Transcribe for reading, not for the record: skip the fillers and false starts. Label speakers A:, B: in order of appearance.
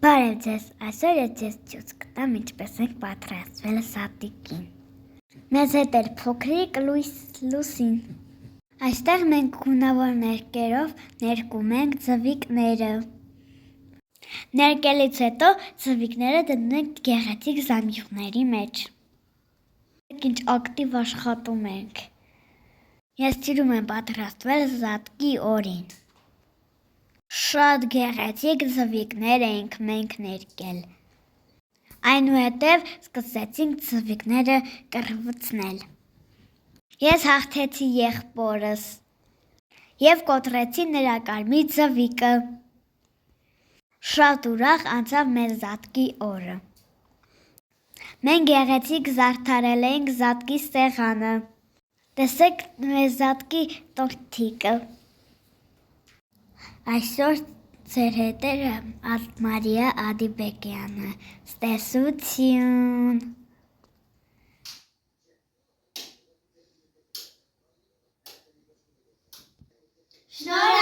A: Բարև ձեզ, այսօր ես ձեզ ցույց կտամ ինչպես ենք պատրաստվել սատիկին։ Մեզ հետ էր փոքրիկ Լուսին։ Այստեղ մենք գունավոր ներկերով ներկում ենք ձվիկները։ Ներկելուց հետո ձվիկները դնում ենք գեղեցիկ զամբյուղների մեջ։ Ինչ ակտիվ աշխատում ենք։ Ես սիրում եմ պատրաստվել սատկի օրին։ Շատ գեղեցիկ ձվիկներ էինք մենք ներկել։ Այնուհետև սկսեցինք ձվիկները կռվցնել։ Ես հաղթեցի եղբորս և կոտրեցի նրա կարմիր ձվիկը։ Շատ ուրախ անցավ մեր զատկի օրը։ Մենք գեղեցիկ զարդարել էինք զատկի սեղանը։ Տեսեք մեր զատկի տորթիկը։ Այսօր ձեր հետ էր Մարիա Ադիբեկյանը։ Ստեսություն։
B: Շնորհակալ